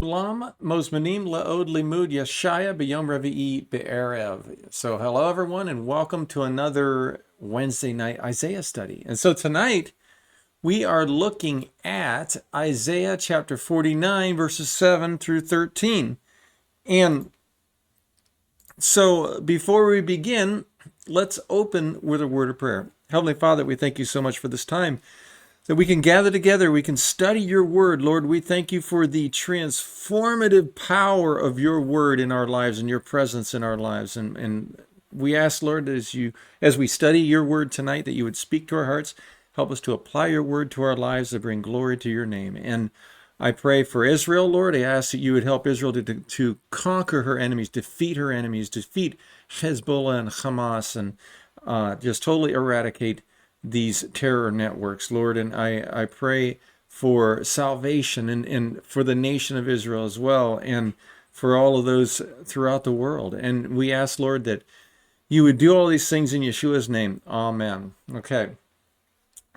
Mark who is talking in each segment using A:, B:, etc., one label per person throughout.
A: Shulam Mozmanim Laod Limud Yeshaya B'Yom Revi'i Be'erev. So hello everyone and welcome to another Wednesday night Isaiah study. And so tonight we are looking at Isaiah chapter 49 verses 7 through 13. And so before we begin, let's open with a word of prayer. Heavenly Father, we thank you so much for this time that we can gather together, we can study your word. Lord, we thank you for the transformative power of your word in our lives and your presence in our lives. And we ask, Lord, as we study your word tonight, that you would speak to our hearts, help us to apply your word to our lives to bring glory to your name. And I pray for Israel, Lord. I ask that you would help Israel to conquer her enemies, defeat her enemies, defeat Hezbollah and Hamas, and just totally eradicate these terror networks, Lord. And I pray for salvation and for the nation of Israel as well, and for all of those throughout the world. And we ask, Lord, that you would do all these things in Yeshua's name. Amen. Okay.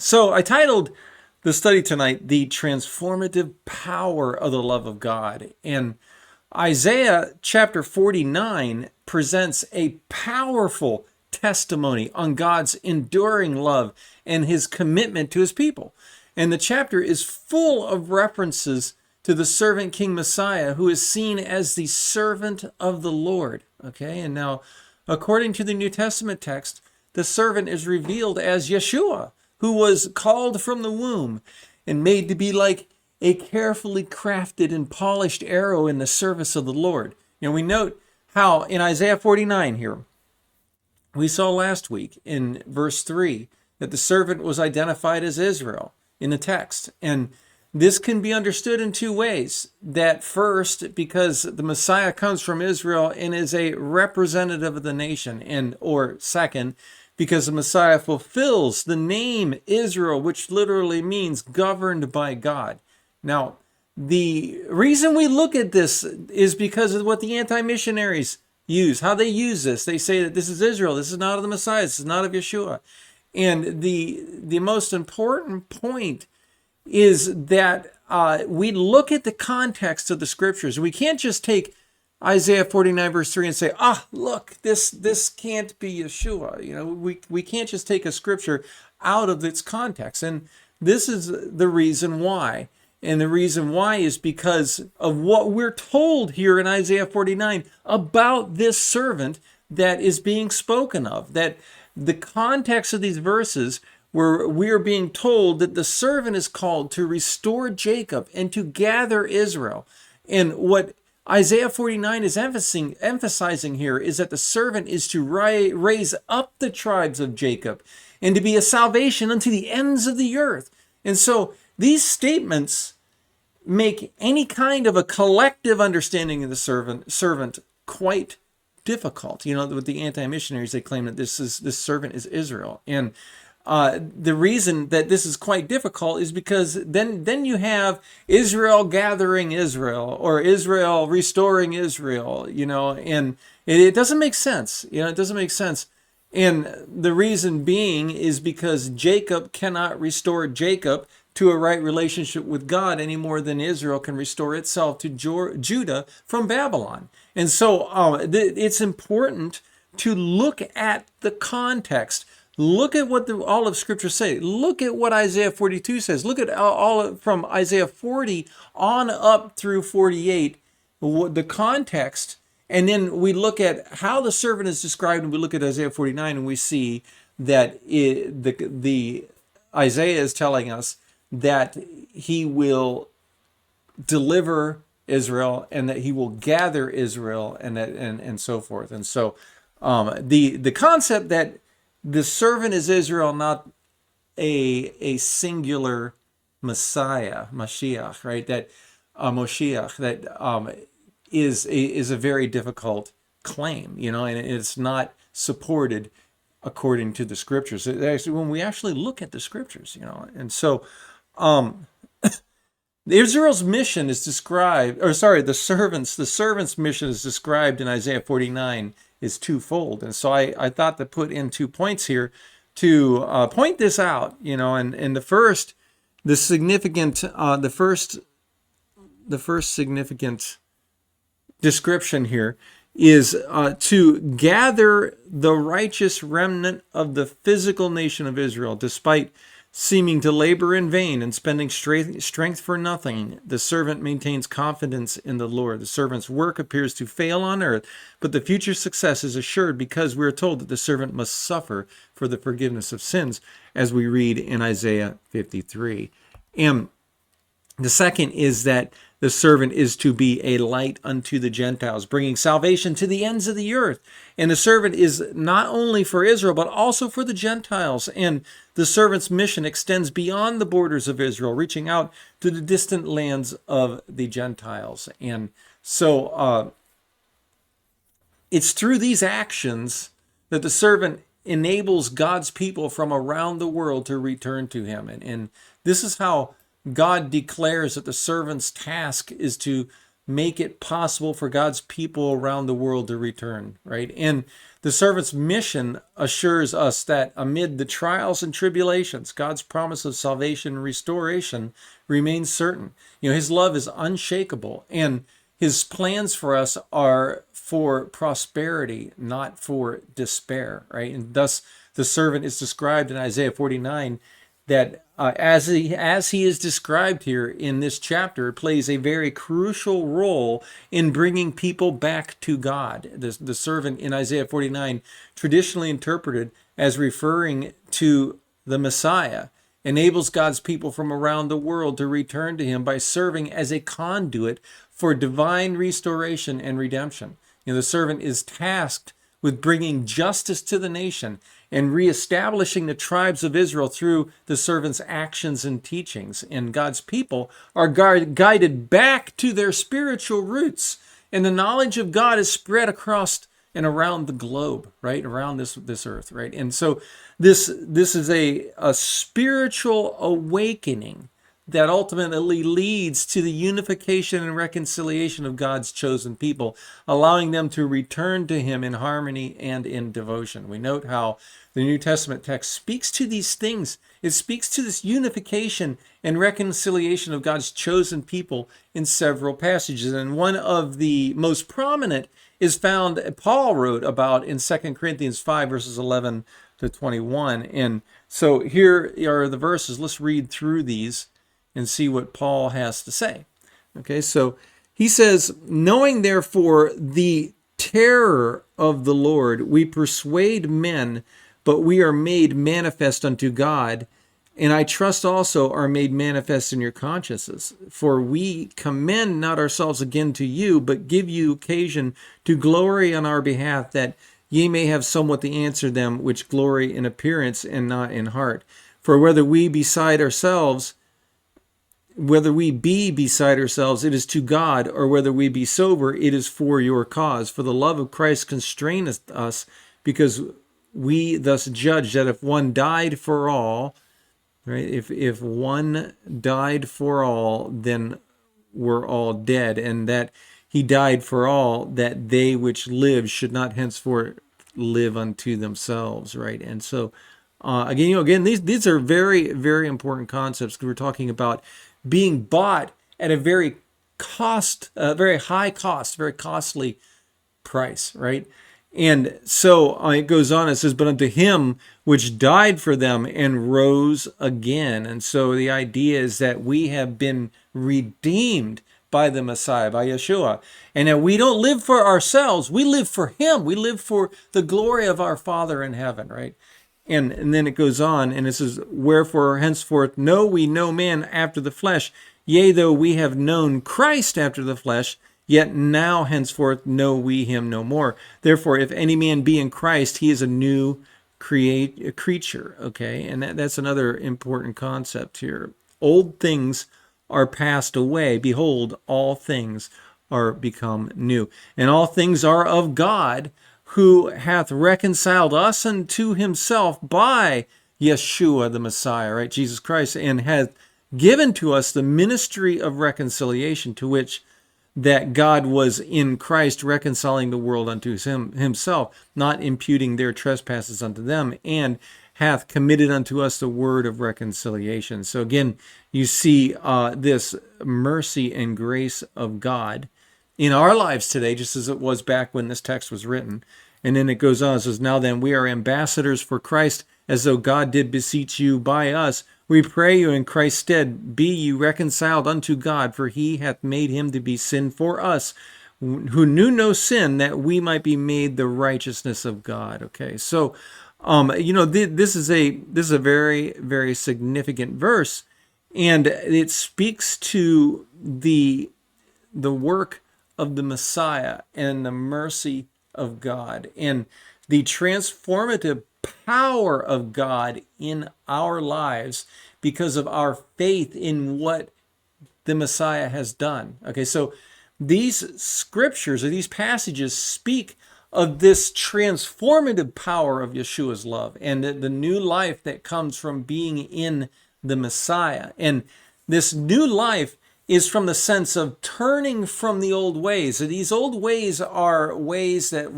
A: So I titled the study tonight, The Transformative Power of the Love of God. And Isaiah chapter 49 presents a powerful testimony on God's enduring love and his commitment to his people. And the chapter is full of references to the servant King Messiah, who is seen as the servant of the Lord. Okay, and now, according to the New Testament text, the servant is revealed as Yeshua, who was called from the womb and made to be like a carefully crafted and polished arrow in the service of the Lord. We note how in Isaiah 49 here, we saw last week in verse 3 that the servant was identified as Israel in the text. And this can be understood in two ways. That first, because the Messiah comes from Israel and is a representative of the nation. Or second, because the Messiah fulfills the name Israel, which literally means governed by God. Now, the reason we look at this is because of what the anti-missionaries use, how they use this. They say that this is Israel, this is not of the Messiah, this is not of Yeshua. And the most important point is that we look at the context of the scriptures. We can't just take Isaiah 49 verse 3 and say, look, this can't be Yeshua. We can't just take a scripture out of its context. And this is the reason why. And the reason why is because of what we're told here in Isaiah 49 about this servant that is being spoken of. That the context of these verses, where we are being told that the servant is called to restore Jacob and to gather Israel. And what Isaiah 49 is emphasizing here is that the servant is to raise up the tribes of Jacob and to be a salvation unto the ends of the earth. And so these statements make any kind of a collective understanding of the servant quite difficult. With the anti-missionaries, they claim that this servant is Israel. And the reason that this is quite difficult is because then you have Israel gathering Israel, or Israel restoring Israel, and it doesn't make sense. It doesn't make sense. And the reason being is because Jacob cannot restore Jacob to a right relationship with God any more than Israel can restore itself to Judah from Babylon. And so it's important to look at the context. Look at what all of Scripture say. Look at what Isaiah 42 says. Look at all from Isaiah 40 on up through 48, the context. And then we look at how the servant is described, and we look at Isaiah 49, and we see that the Isaiah is telling us that he will deliver Israel and that he will gather Israel and so forth. And so the concept that the servant is Israel, not a singular Messiah, Mashiach, right? That Moshiach, that is a very difficult claim, and it's not supported according to the scriptures. Actually, when we actually look at the scriptures, and so Israel's mission is described, the servant's mission is described in Isaiah 49 is twofold. And so I thought to put in 2 points here to point this out, and the first significant description here is to gather the righteous remnant of the physical nation of Israel, despite seeming to labor in vain and spending strength for nothing. The servant maintains confidence in the Lord. The servant's work appears to fail on earth, but the future success is assured because we are told that the servant must suffer for the forgiveness of sins, as we read in Isaiah 53. And the second is that the servant is to be a light unto the Gentiles, bringing salvation to the ends of the earth. And the servant is not only for Israel, but also for the Gentiles. And the servant's mission extends beyond the borders of Israel, reaching out to the distant lands of the Gentiles. And so it's through these actions that the servant enables God's people from around the world to return to him. And this is how God declares that the servant's task is to make it possible for God's people around the world to return, right? And the servant's mission assures us that amid the trials and tribulations, God's promise of salvation and restoration remains certain. His love is unshakable, and his plans for us are for prosperity, not for despair, right? And thus the servant is described in Isaiah 49 that as he is described here in this chapter, plays a very crucial role in bringing people back to God. The servant in Isaiah 49, traditionally interpreted as referring to the Messiah, enables God's people from around the world to return to him by serving as a conduit for divine restoration and redemption. The servant is tasked with bringing justice to the nation and reestablishing the tribes of Israel through the servant's actions and teachings. And God's people are guided back to their spiritual roots. And the knowledge of God is spread across and around the globe, right? Around this earth, right? And so this is a spiritual awakening that ultimately leads to the unification and reconciliation of God's chosen people, allowing them to return to him in harmony and in devotion. We note how the New Testament text speaks to these things. It speaks to this unification and reconciliation of God's chosen people in several passages. And one of the most prominent is found, Paul wrote about in 2 Corinthians 5, verses 11 to 21. And so here are the verses. Let's read through these and see what Paul has to say. Okay, so he says, knowing therefore the terror of the Lord, we persuade men, but we are made manifest unto God, and I trust also are made manifest in your consciences. For we commend not ourselves again to you, but give you occasion to glory on our behalf, that ye may have somewhat to answer them which glory in appearance and not in heart. For whether we be beside ourselves, it is to God, or whether we be sober, it is for your cause. For the love of Christ constraineth us, because we thus judge that if one died for all, right? If one died for all, then we're all dead, and that he died for all, that they which live should not henceforth live unto themselves, right? And so, again, these are very, very important concepts. We're talking about being bought at a very high cost, very costly price, right? And so it goes on, it says, but unto him which died for them and rose again. And so the idea is that we have been redeemed by the Messiah, by Yeshua. And that we don't live for ourselves, we live for him. We live for the glory of our Father in heaven, right? And then it goes on, and it says, wherefore henceforth know we no man after the flesh, yea, though we have known Christ after the flesh, yet now henceforth know we him no more. Therefore, if any man be in Christ, he is a new creature, okay? And that's another important concept here. Old things are passed away. Behold, all things are become new. And all things are of God, who hath reconciled us unto himself by Yeshua the Messiah, right? Jesus Christ, and hath given to us the ministry of reconciliation, to which that God was in Christ reconciling the world unto himself, not imputing their trespasses unto them, and hath committed unto us the word of reconciliation. So again, you see this mercy and grace of God in our lives today, just as it was back when this text was written. And then it goes on, it says, now then, we are ambassadors for Christ, as though God did beseech you by us. We pray you in Christ's stead, be ye reconciled unto God, for he hath made him to be sin for us, who knew no sin, that we might be made the righteousness of God. Okay, so this is a very, very significant verse, and it speaks to the work of the Messiah and the mercy of God and the transformative power of God in our lives because of our faith in what the Messiah has done. Okay, so these scriptures or these passages speak of this transformative power of Yeshua's love and the new life that comes from being in the Messiah. And this new life is from the sense of turning from the old ways. So these old ways are ways that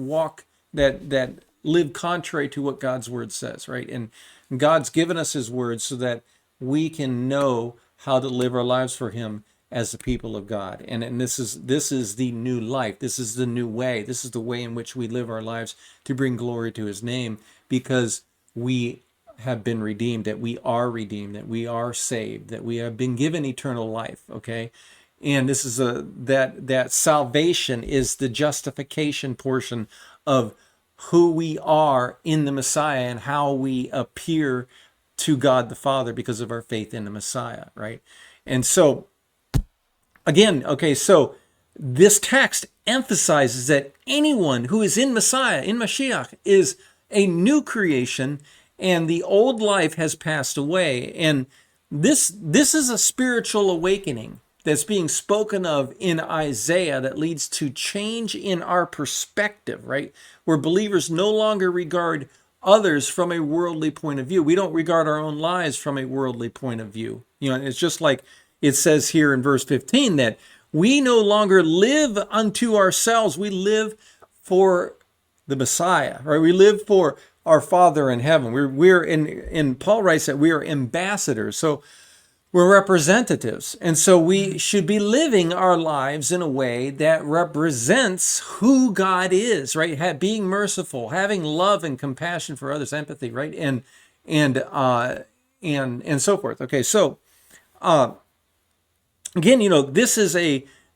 A: live contrary to what God's word says, right? And God's given us his word so that we can know how to live our lives for him as the people of God. And this is the new life. This is the new way. This is the way in which we live our lives to bring glory to his name, because we have been redeemed, that we are saved, that we have been given eternal life. Okay. And this is that salvation is the justification portion of who we are in the Messiah and how we appear to God the Father because of our faith in the Messiah, right? And so again, okay, so this text emphasizes that anyone who is in Messiah, in Mashiach, is a new creation, and the old life has passed away. And this is a spiritual awakening that's being spoken of in Isaiah that leads to change in our perspective, right? Where believers no longer regard others from a worldly point of view. We don't regard our own lives from a worldly point of view. It's just like it says here in verse 15 that we no longer live unto ourselves. We live for the Messiah, right? We live for our Father in heaven. And Paul writes that we are ambassadors. So we're representatives. And so we should be living our lives in a way that represents who God is, right? Being merciful, having love and compassion for others, empathy, right? And so forth. Okay, so again,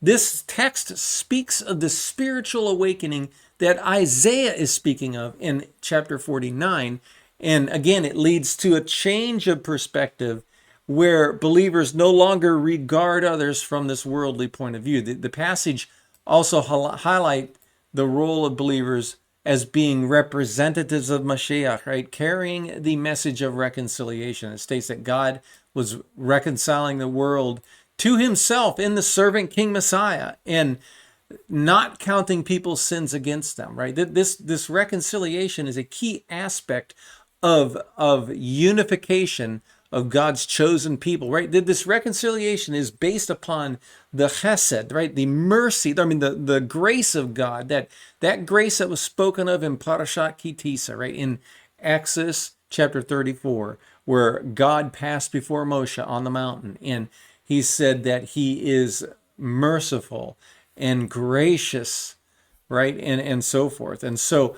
A: this text speaks of the spiritual awakening that Isaiah is speaking of in chapter 49. And again, it leads to a change of perspective where believers no longer regard others from this worldly point of view. The passage also highlight the role of believers as being representatives of Mashiach, right? Carrying the message of reconciliation. It states that God was reconciling the world to himself in the servant King Messiah and not counting people's sins against them, right? This reconciliation is a key aspect of unification of God's chosen people, right? This reconciliation is based upon the chesed, right? The mercy, the grace of God, that grace that was spoken of in Parashat Kitisa, right? In Exodus chapter 34, where God passed before Moshe on the mountain, and he said that he is merciful and gracious, right? And so forth. And so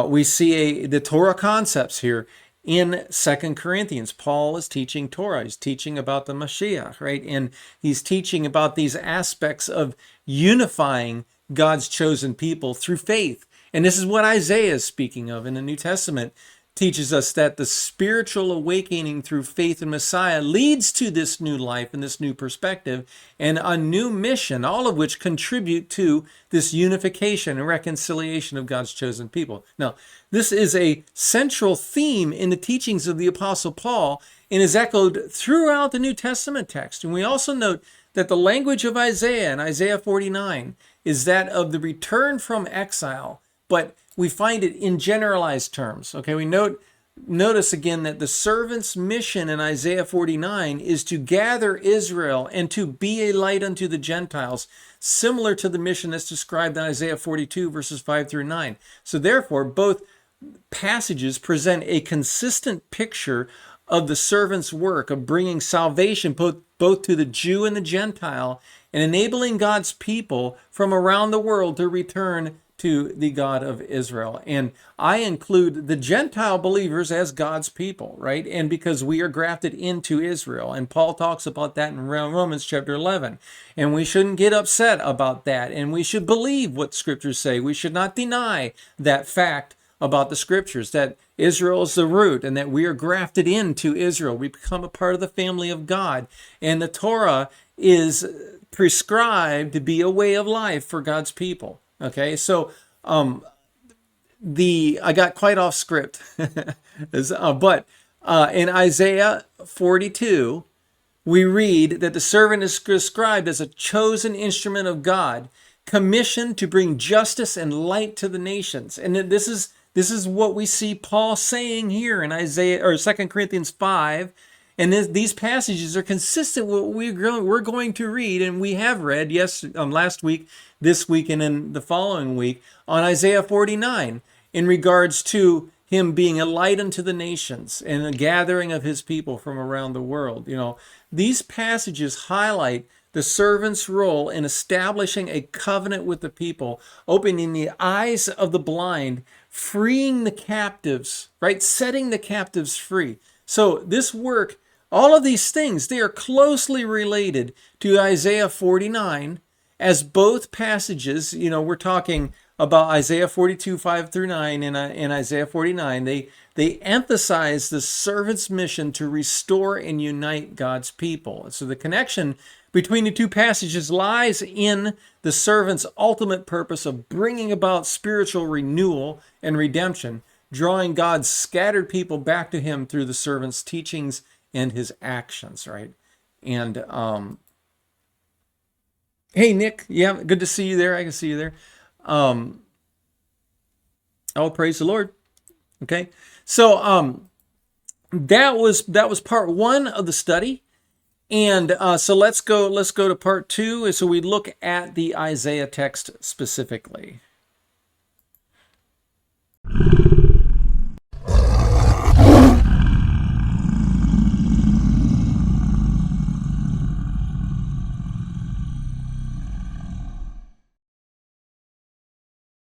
A: we see the Torah concepts here in 2 Corinthians. Paul is teaching Torah. He's teaching about the Mashiach, right? And he's teaching about these aspects of unifying God's chosen people through faith. And this is what Isaiah is speaking of in the New Testament. Teaches us that the spiritual awakening through faith in Messiah leads to this new life and this new perspective and a new mission, all of which contribute to this unification and reconciliation of God's chosen people. Now, this is a central theme in the teachings of the Apostle Paul and is echoed throughout the New Testament text. And we also note that the language of Isaiah in Isaiah 49 is that of the return from exile, but we find it in generalized terms. Okay, we notice again that the servant's mission in Isaiah 49 is to gather Israel and to be a light unto the Gentiles, similar to the mission that's described in Isaiah 42 verses 5 through 9. So therefore, both passages present a consistent picture of the servant's work of bringing salvation both to the Jew and the Gentile, and enabling God's people from around the world to return to the God of Israel. And I include the Gentile believers as God's people, right? And because we are grafted into Israel. And Paul talks about that in Romans chapter 11. And we shouldn't get upset about that. And we should believe what scriptures say. We should not deny that fact about the scriptures, that Israel is the root and that we are grafted into Israel. We become a part of the family of God. And the Torah is prescribed to be a way of life for God's people. Okay, so I got quite off script, but in Isaiah 42, we read that the servant is described as a chosen instrument of God, commissioned to bring justice and light to the nations. And this is what we see Paul saying here in Isaiah or 2 Corinthians 5. And these passages are consistent with what we're going to read, and we have read, last week, this week, and then the following week, on Isaiah 49, in regards to him being a light unto the nations and a gathering of his people from around the world. These passages highlight the servant's role in establishing a covenant with the people, opening the eyes of the blind, freeing the captives, right? Setting the captives free. So this work, all of these things, they are closely related to Isaiah 49, as both passages, we're talking about Isaiah 42, 5 through 9 and Isaiah 49, they emphasize the servant's mission to restore and unite God's people. So the connection between the two passages lies in the servant's ultimate purpose of bringing about spiritual renewal and redemption, drawing God's scattered people back to him through the servant's teachings and his actions, right? And hey, Nick, yeah, good to see you there. I can see you there. Oh, praise the Lord. Okay, so that was part one of the study, and so let's go to part two. So we look at the Isaiah text specifically.